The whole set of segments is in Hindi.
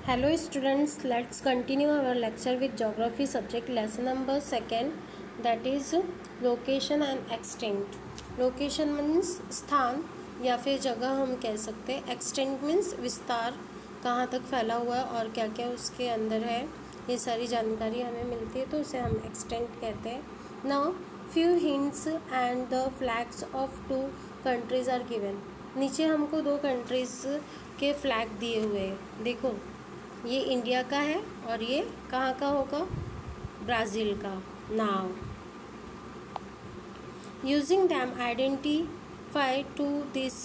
Hello students, let's continue our lecture with geography subject lesson number 2, that is location and extent. Location means स्थान या फिर जगह हम कह सकते हैं. extent means विस्तार, कहाँ तक फैला हुआ है और क्या क्या उसके अंदर है, ये सारी जानकारी हमें मिलती है तो उसे हम extent कहते हैं. Now few hints and the flags of two countries are given. नीचे हमको दो कंट्रीज़ के फ्लैग दिए हुए हैं. देखो, ये इंडिया का है और ये कहाँ का होगा, ब्राज़ील का. Now using them identify to this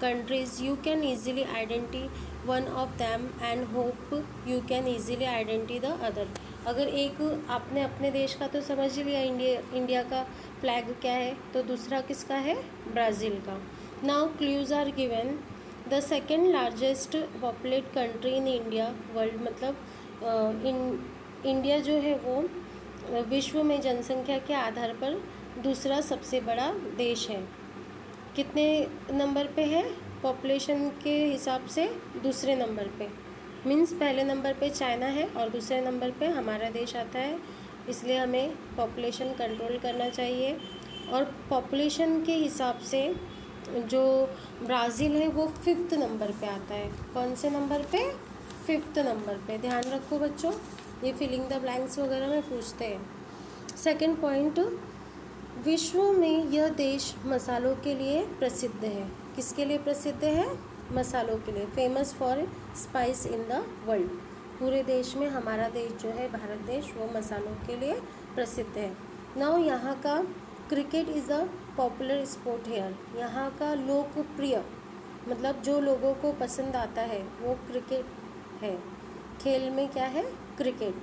countries you can easily identify one of them and hope you can easily identify the other. अगर एक आपने अपने देश का तो समझ ही लिया, इंडिया का फ्लैग क्या है, तो दूसरा किसका है, ब्राज़ील का. Now clues are given. The second largest populate country in India, world मतलब इंडिया जो है वो विश्व में जनसंख्या के आधार पर दूसरा सबसे बड़ा देश है. कितने नंबर पे है, पॉपुलेशन के हिसाब से दूसरे नंबर पे. मीन्स पहले नंबर पे चाइना है और दूसरे नंबर पे हमारा देश आता है. इसलिए हमें पॉपुलेशन कंट्रोल करना चाहिए. और पॉपुलेशन के हिसाब से जो ब्राज़ील है वो 5th नंबर पे आता है. कौन से नंबर पे, 5th नंबर पे. ध्यान रखो बच्चों, ये फिलिंग द ब्लैंक्स वगैरह में पूछते हैं. सेकंड पॉइंट, विश्व में यह देश मसालों के लिए प्रसिद्ध है. किसके लिए प्रसिद्ध है, मसालों के लिए. Famous for spice in the world. पूरे देश में हमारा देश जो है, भारत देश, वो मसालों के लिए प्रसिद्ध है. नाउ यहाँ का cricket is a popular sport here. यहाँ का लोकप्रिय मतलब जो लोगों को पसंद आता है वो क्रिकेट है. खेल में क्या है, क्रिकेट.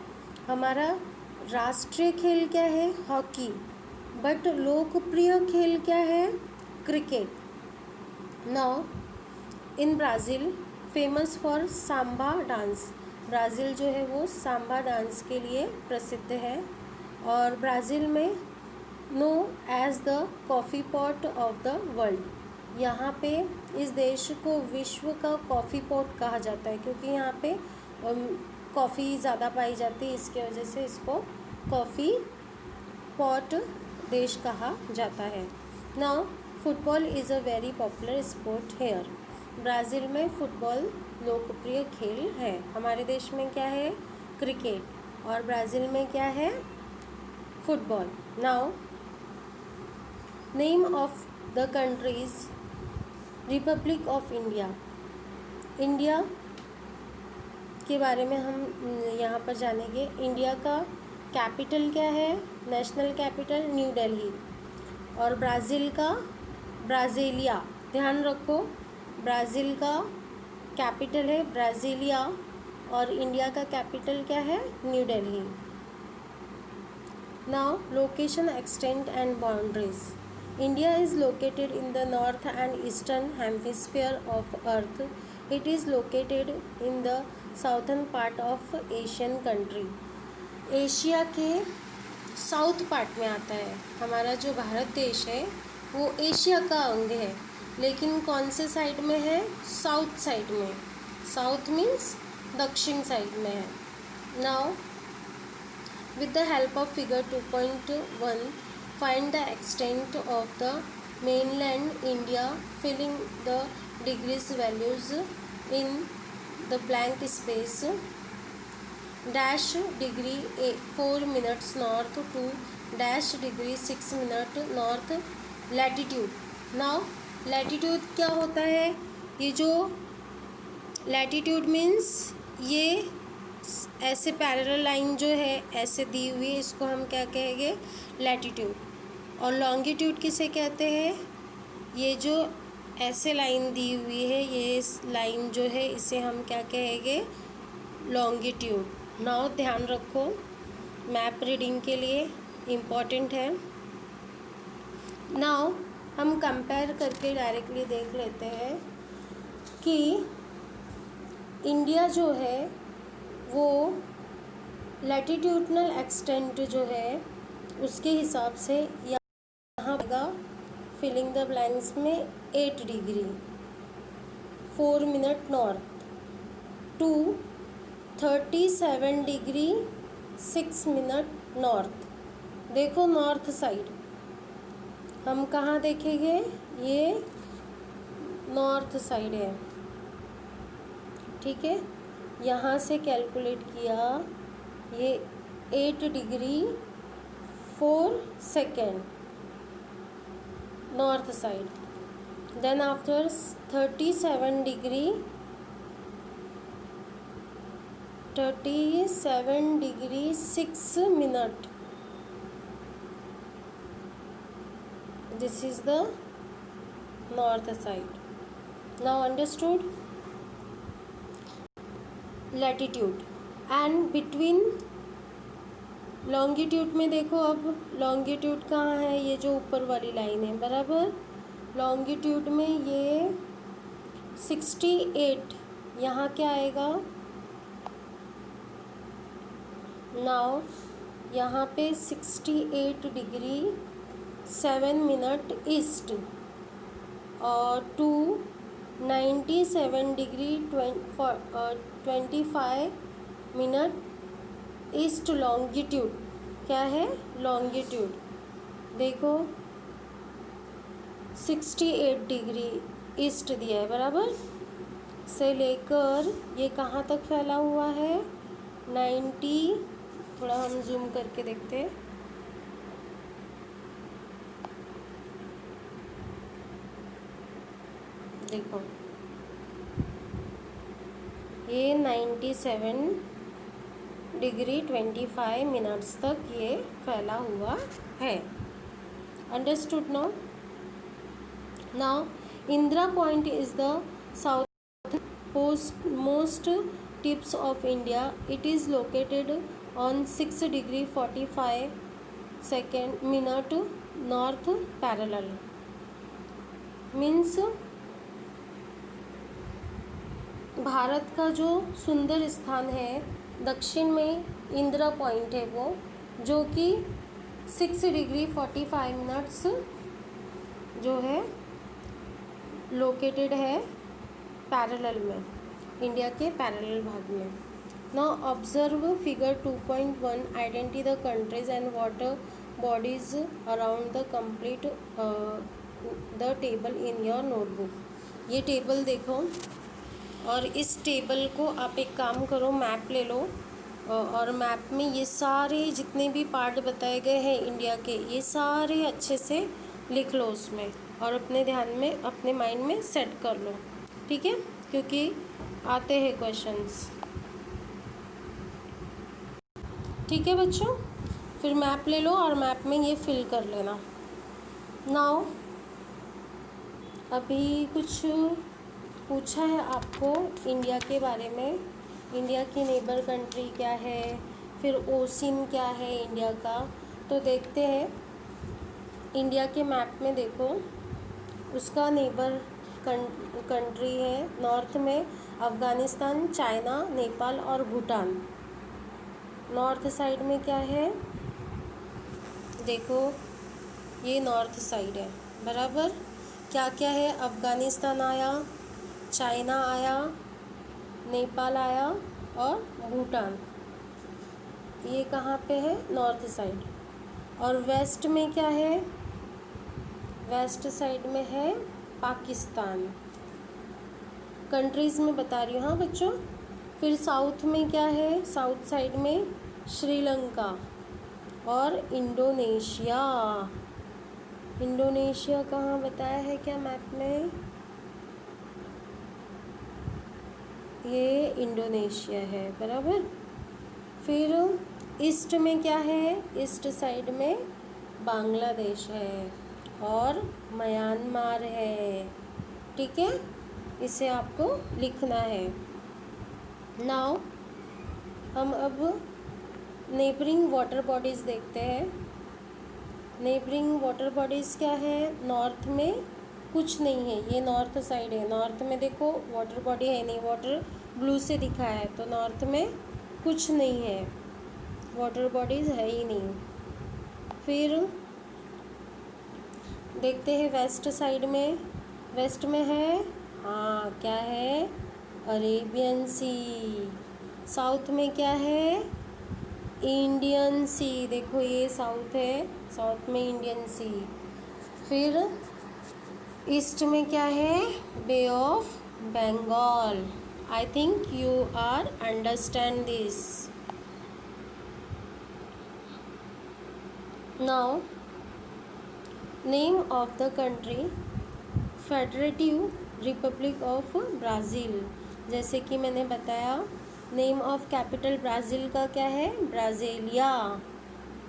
हमारा राष्ट्रीय खेल क्या है, हॉकी. बट लोकप्रिय खेल क्या है, cricket. Now in Brazil famous for Samba dance. Brazil जो है वो सांबा डांस के लिए प्रसिद्ध है. और ब्राज़ील में known as the coffee pot of the world. यहाँ पे इस देश को विश्व का कॉफ़ी पॉट कहा जाता है, क्योंकि यहाँ पे कॉफ़ी ज़्यादा पाई जाती है. इसके वजह से इसको कॉफ़ी पॉट देश कहा जाता है. Now football is a very popular sport here. Brazil में फुटबॉल लोकप्रिय खेल है. हमारे देश में क्या है, क्रिकेट, और ब्राज़ील में क्या है, football. Now name of the countries. Republic of India. India के बारे में हम यहाँ पर जानेंगे. इंडिया का कैपिटल क्या है, नेशनल कैपिटल न्यू दिल्ली. और ब्राज़ील का ब्राज़ीलिया. ध्यान रखो, ब्राज़ील का कैपिटल है ब्राज़ीलिया और इंडिया का कैपिटल क्या है, new Delhi. Now location, extent and boundaries. India is located in the north and eastern hemisphere of Earth. It is located in the southern part of Asian country. Asia के साउथ पार्ट में आता है. हमारा जो भारत देश है वो एशिया का अंग है, लेकिन कौन से साइड में है, साउथ साइड में. साउथ मीन्स दक्षिण साइड में है. Now with the help of figure 2.1 find the extent of the mainland India, filling the degrees values in the blank space. Dash degree 4 minutes north to dash degree 6 minute north latitude. Now latitude क्या होता है, ये जो latitude means ये ऐसे पैरेलल लाइन जो है ऐसे दी हुई है, इसको हम क्या कहेंगे, लैटिट्यूड. और लॉन्गिट्यूड किसे कहते हैं, ये जो ऐसे लाइन दी हुई है, ये लाइन जो है इसे हम क्या कहेंगे, लॉन्गिट्यूड. नाउ ध्यान रखो, मैप रीडिंग के लिए इम्पॉर्टेंट है. नाउ हम कंपेयर करके डायरेक्टली देख लेते हैं कि इंडिया जो है वो लैटिट्यूडनल एक्सटेंट जो है उसके हिसाब से यहाँ आएगा फिलिंग द ब्लैंक्स में 8 degree 4 minute north to 37°6' north. देखो नॉर्थ साइड हम कहाँ देखेंगे, ये नॉर्थ साइड है, ठीक है। यहाँ से कैलकुलेट किया, ये 8°4" north side. Then after 37°6', this is the north side. Now understood? Latitude and between longitude में देखो, अब longitude कहाँ है, ये जो ऊपर वाली लाइन है, बराबर। longitude में ये 68, यहाँ क्या आएगा, नाउ यहाँ पे 68°7' ईस्ट और 97°25' ईस्ट लॉन्गिट्यूड। क्या है, लॉन्गिट्यूड देखो 68 ईस्ट दिया है, बराबर, से लेकर ये कहाँ तक फैला हुआ है, 90, थोड़ा हम जूम करके देखते हैं, देखो ये 97°25' तक ये फैला हुआ है। Understood no? Now Indira point is the south most tips of India. It is located on 6°45' north parallel. Means Bharat का जो सुंदर स्थान है दक्षिण में इंदिरा पॉइंट है वो, जो कि 6°45' जो है लोकेटेड है पैरेलल में, इंडिया के पैरेलल भाग में. Now observe figure 2.1. Identify the countries and water bodies around the complete the table in your notebook. ये टेबल देखो और इस टेबल को आप एक काम करो, मैप ले लो और मैप में ये सारे जितने भी पार्ट बताए गए हैं इंडिया के, ये सारे अच्छे से लिख लो उसमें और अपने ध्यान में, अपने माइंड में सेट कर लो, ठीक है, क्योंकि आते हैं क्वेश्चंस. ठीक है बच्चों, फिर मैप ले लो और मैप में ये फिल कर लेना. नाउ अभी कुछ पूछा है आपको इंडिया के बारे में, इंडिया की नेबर कंट्री क्या है, फिर ओशिन क्या है इंडिया का. तो देखते हैं इंडिया के मैप में, देखो उसका नेबर कंट्री है नॉर्थ में अफ़गानिस्तान, चाइना, नेपाल और भूटान. नॉर्थ साइड में क्या है, देखो ये नॉर्थ साइड है, बराबर. क्या क्या है, अफ़गानिस्तान आया, चाइना आया, नेपाल आया और भूटान. ये कहाँ पे है, नॉर्थ साइड. और वेस्ट में क्या है, वेस्ट साइड में है पाकिस्तान. कंट्रीज़ में बता रही हूँ हाँ बच्चों. फिर साउथ में क्या है, साउथ साइड में श्रीलंका और इंडोनेशिया. इंडोनेशिया कहाँ बताया है क्या मैप में, ये इंडोनेशिया है, बराबर. फिर ईस्ट में क्या है, ईस्ट साइड में बांग्लादेश है और म्यांमार है, ठीक है, इसे आपको लिखना है. नाउ हम अब नेबरिंग वाटर बॉडीज़ देखते हैं. नेबरिंग वाटर बॉडीज़ क्या है, नॉर्थ में कुछ नहीं है, ये नॉर्थ साइड है. नॉर्थ में देखो वाटर बॉडी है नहीं, वाटर ब्लू से दिखा है, तो नॉर्थ में कुछ नहीं है, वाटर बॉडीज़ है ही नहीं. फिर देखते हैं वेस्ट साइड में, वेस्ट में है हाँ क्या है, अरेबियन सी. साउथ में क्या है? इंडियन सी। देखो ये साउथ है, साउथ में इंडियन सी। फिर ईस्ट में क्या है? Bay of Bengal. I think you are understand this. Now name of the country, federative republic of Brazil. जैसे कि मैंने बताया, नेम ऑफ कैपिटल ब्राज़ील का क्या है? ब्राज़ीलिया।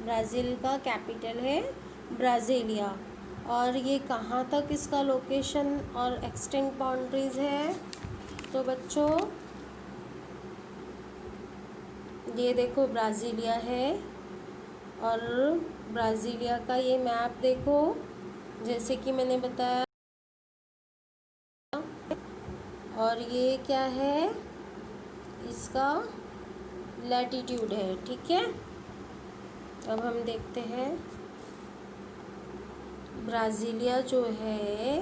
ब्राज़ील का कैपिटल है ब्राज़ीलिया। और ये कहाँ तक इसका लोकेशन और एक्सटेंट बाउंड्रीज है? तो बच्चों ये देखो ब्राज़ीलिया है, और ब्राज़ीलिया का ये मैप देखो, जैसे कि मैंने बताया। और ये क्या है? इसका लैटिट्यूड है, ठीक है। अब हम देखते हैं ब्राज़ीलिया जो है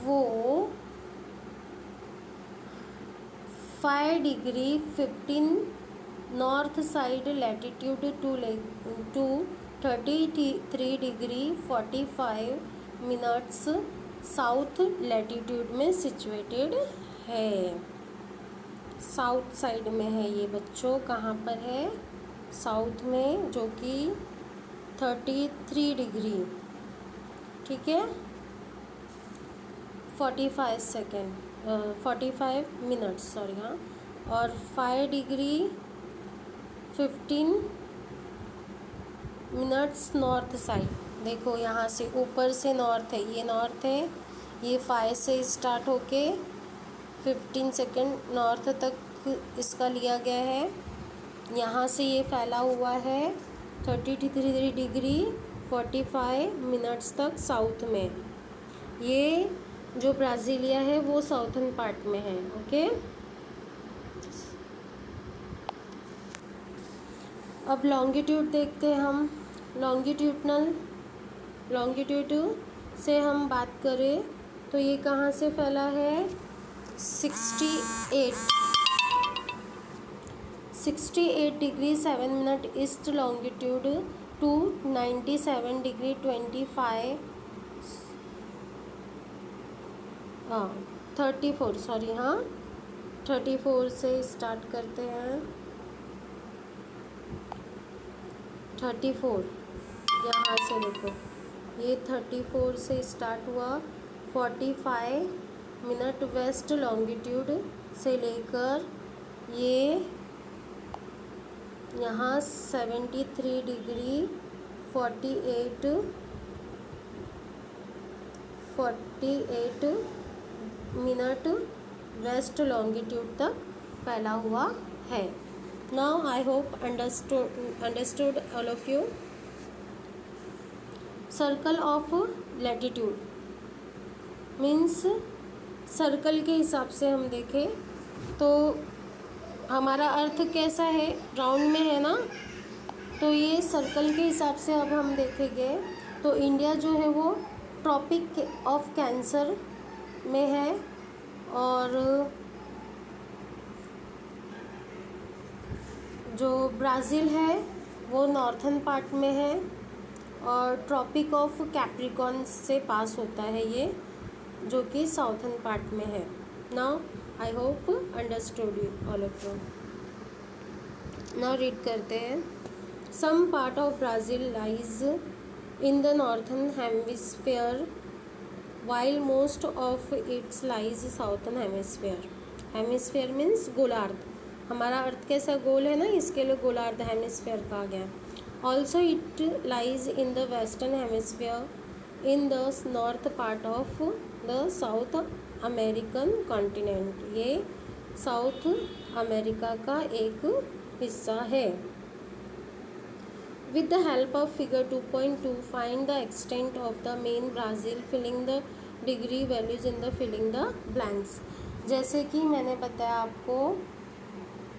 वो 5 degree 15 north side latitude to 33 degree 45 minutes south latitude में सिचुएटेड है। साउथ साइड में है ये बच्चों। कहाँ पर है? साउथ में, जो कि 33 डिग्री, ठीक है, 45 मिनट्स, सॉरी, हाँ। और 5 डिग्री 15 मिनट्स नॉर्थ साइड। देखो यहाँ से ऊपर से नॉर्थ है, ये नॉर्थ है, ये 5 से स्टार्ट होके 15 सेकेंड नॉर्थ तक इसका लिया गया है। यहाँ से ये फैला हुआ है 33 डिग्री 45 मिनट्स तक साउथ में। ये जो ब्राज़ीलिया है वो साउथर्न पार्ट में है, ओके। अब लॉन्गिट्यूड देखते हैं हम। लॉन्गिट्यूड से हम बात करें तो ये कहाँ से फैला है? 68 degree 7 minute east longitude to 97 degree 25 34, sorry, हाँ, 34 से स्टार्ट करते हैं। 34 यहाँ से देखो, ये 34 से स्टार्ट हुआ, 45 मिनट वेस्ट लॉन्गिट्यूड से लेकर ये यहाँ 73 डिग्री 48 मिनट वेस्ट लॉन्गिट्यूड तक फैला हुआ है। Now I hope understood all of you. Circle of latitude means, circle के हिसाब से हम देखें तो हमारा अर्थ कैसा है? राउंड में है ना, तो ये सर्कल के हिसाब से अब हम देखेंगे तो इंडिया जो है वो ट्रॉपिक ऑफ कैंसर में है, और जो ब्राज़ील है वो नॉर्थन पार्ट में है, और ट्रॉपिक ऑफ कैप्रिकॉर्न से पास होता है ये, जो कि साउथर्न पार्ट में है। Now I hope understood you all of you. Now read करते हैं। Some part of Brazil lies in the northern hemisphere while most of its lies southern hemisphere. Hemisphere means गोलार्ध। हमारा अर्थ कैसा गोल है ना, इसके लिए गोलार्ध हेमिस्फीयर कहा गया। Also it lies in the western hemisphere in the north part of the south American continent. ये साउथ अमेरिका का एक हिस्सा है। With the help of figure 2.2, find the extent of the main Brazil, filling the degree values in the filling the blanks. जैसे कि मैंने बताया आपको,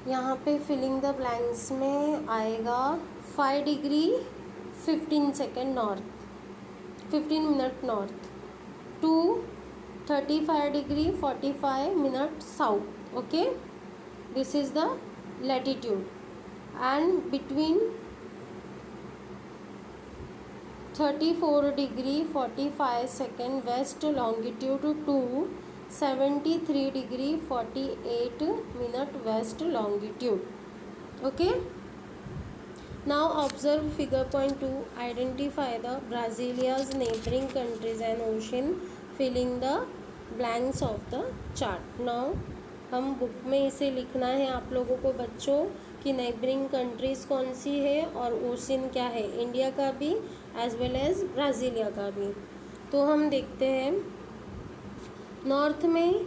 यहाँ पे फिलिंग द ब्लैंक्स में आएगा 5 degree 15 second north, 15 minute north to 35 degree 45 minute south, okay. This is the latitude and between 34 degree 45 second west longitude to 73 degree 48 minute west longitude. Okay. Now observe figure point 2. Identify the Brazilia's neighboring countries and ocean, filling the blanks of the chart. Now हम बुक में इसे लिखना है आप लोगों को बच्चों कि नेबरिंग कंट्रीज़ कौन सी है और ओशन क्या है, इंडिया का भी एज वेल एज ब्राज़ीलिया का भी. तो हम देखते हैं नॉर्थ में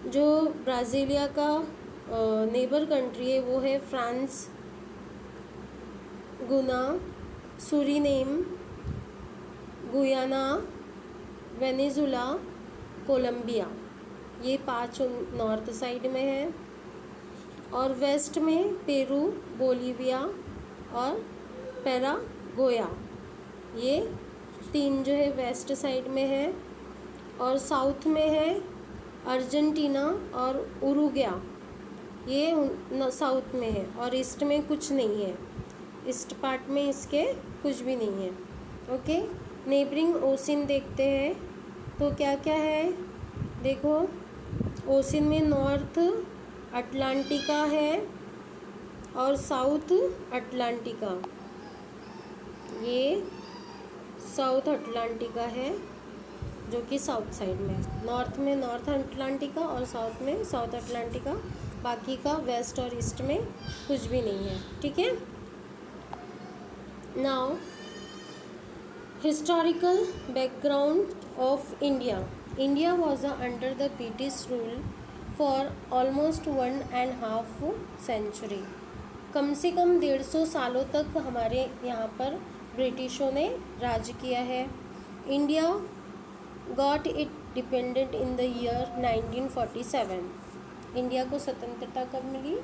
जो ब्राज़ीलिया का नेबर कंट्री है वो है फ्रांस, गुना, सूरीनेम, गुयाना, वेनेजुला, कोलंबिया. ये 5 नॉर्थ साइड में है. और वेस्ट में पेरू, बोलीविया और पैरागोया, ये 3 जो है वेस्ट साइड में है. और साउथ में है अर्जेंटीना और उरुग्वे, ये साउथ में है. और ईस्ट में कुछ नहीं है, ईस्ट पार्ट में इसके कुछ भी नहीं है. ओके. नेबरिंग ओशन देखते हैं तो क्या क्या है. देखो ओशन में नॉर्थ अटलांटिका है और साउथ अटलांटिका, ये साउथ अटलांटिका है जो कि साउथ साइड में है. नॉर्थ में नॉर्थ अटलांटिका और साउथ में साउथ अटलांटिका, बाकी का वेस्ट और ईस्ट में कुछ भी नहीं है. ठीक है. Now historical background of India. India was under the British rule for almost 1.5 century. कम से कम 150 सालों तक हमारे यहाँ पर ब्रिटिशों ने राज किया है. India got it dependent in the year 1947. India को स्वतंत्रता कब मिली?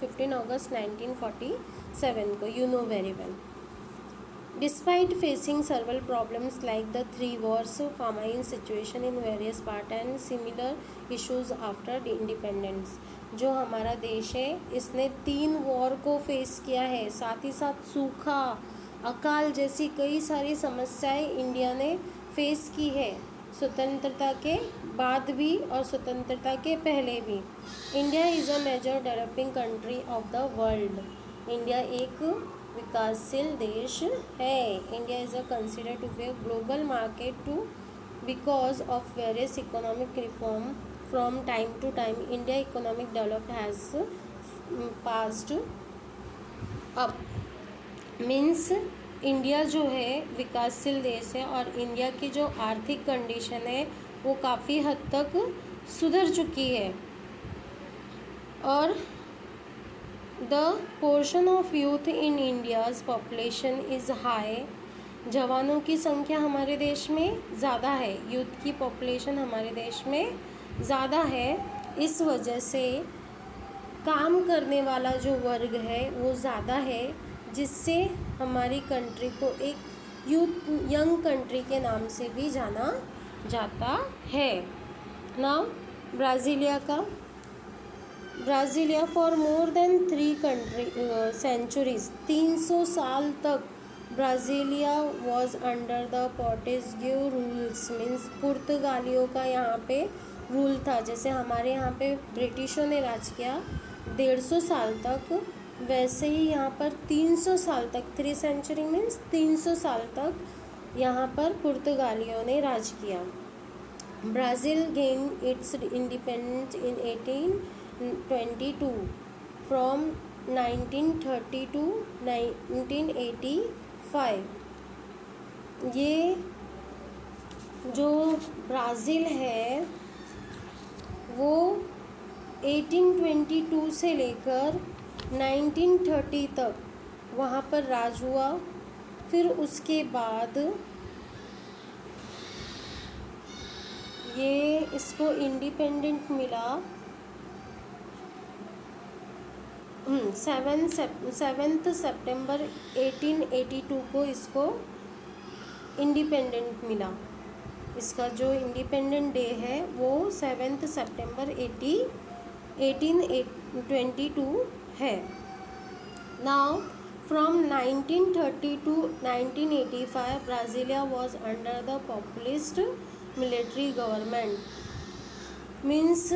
15 अगस्त 1947 को. You know very well. Despite facing several problems like the 3 wars, famine situation in various parts and similar issues after independence, जो हमारा देश है इसने 3 वॉर को फेस किया है. साथ ही साथ सूखा, अकाल जैसी कई सारी समस्याएं इंडिया ने फेस की है, स्वतंत्रता के बाद भी और स्वतंत्रता के पहले भी. India is a major developing country of the world. India एक विकासशील देश है. India is a considered to be a global market to because of various economic reform from time to time. India economic developed has passed up. Means India जो है विकासशील देश है और इंडिया की जो आर्थिक कंडीशन है वो काफ़ी हद तक सुधर चुकी है. और the portion of youth in India's population is high. जवानों की संख्या हमारे देश में ज़्यादा है, यूथ की पॉपुलेशन हमारे देश में ज़्यादा है. इस वजह से काम करने वाला जो वर्ग है वो ज़्यादा है, जिससे हमारी कंट्री को एक यंग कंट्री के नाम से भी जाना जाता है. Now Brasilia for more than 3 centuries, 300 साल तक Brasilia was under the Portuguese rules. Means पुर्तगालियों का यहाँ पे रूल था. जैसे हमारे यहाँ पे ब्रिटिशों ने राज किया 150 साल तक, वैसे ही यहाँ पर 300 साल तक, 3 सेंचुरी मीन्स 300 साल तक यहाँ पर पुर्तगालियों ने राज किया. Brazil gain its independence in 1822 from 1930 to 1985. ये जो ब्राज़ील है वो 1822 से लेकर 1930 तक वहाँ पर राज हुआ. फिर उसके बाद ये इसको इंडिपेंडेंट मिला 7 सितंबर 1882 को इसको इंडिपेंडेंट मिला. इसका जो इंडिपेंडेंट डे है वो 7 सितंबर 1822 है। Now from 1930 to 1985 Brasilia was under the populist military government, means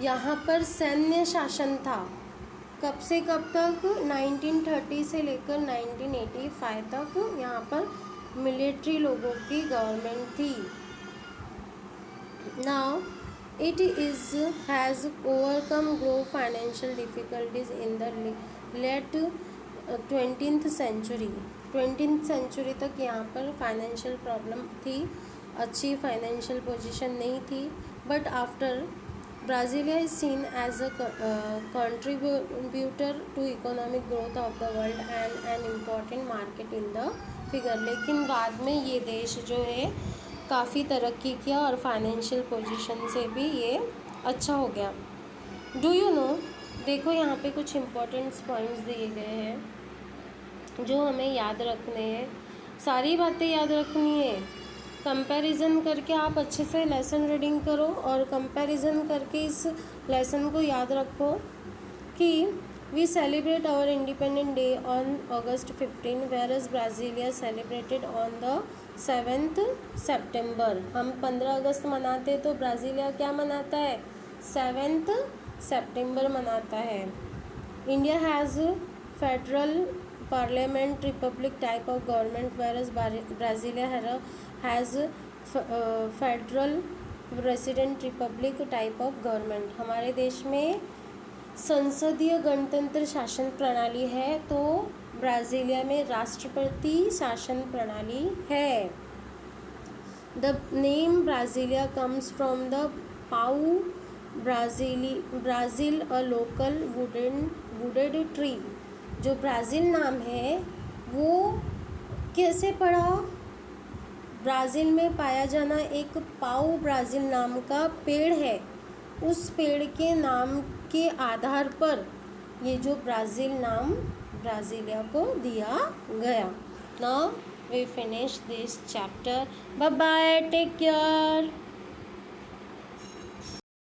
यहाँ पर सैन्य शासन था। कब से कब तक? 1930 से लेकर 1985 तक यहाँ पर मिलिट्री लोगों की गवर्नमेंट थी। Now it is has overcome grow financial difficulties in the late 20th century. 20th century तक यहाँ पर फाइनेंशियल प्रॉब्लम थी, अच्छी फाइनेंशियल पोजीशन नहीं थी। But after Brasilia is seen as a contributor to economic growth of the world and an important market in the figure। लेकिन बाद में ये देश जो है काफ़ी तरक्की किया और फाइनेंशियल पोजीशन से भी ये अच्छा हो गया। डू यू नो, देखो यहाँ पे कुछ इम्पोर्टेंट पॉइंट्स दिए गए हैं जो हमें याद रखने हैं। सारी बातें याद रखनी है। कंपैरिजन करके आप अच्छे से लेसन रीडिंग करो और कंपैरिजन करके इस लेसन को याद रखो कि we celebrate our independent day on August 15 whereas Brasilia celebrated on the 7th September। हम 15 अगस्त मनाते तो ब्राज़ीलिया क्या मनाता है? 7th September मनाता है। India has federal parliament republic type of government whereas Brasilia has federal president republic type of government. हमारे देश में संसदीय गणतंत्र शासन प्रणाली है तो ब्राज़ीलिया में राष्ट्रपति शासन प्रणाली है। The name Brasilia comes from the pau Brazil a local wooded tree. जो ब्राज़ील नाम है वो कैसे पड़ा? ब्राज़ील में पाया जाना एक पाऊ ब्राज़ील नाम का पेड़ है, उस पेड़ के नाम के आधार पर ये जो ब्राज़ील नाम ब्राज़ीलिया को दिया गया। Now we finish this chapter. Bye bye, take care.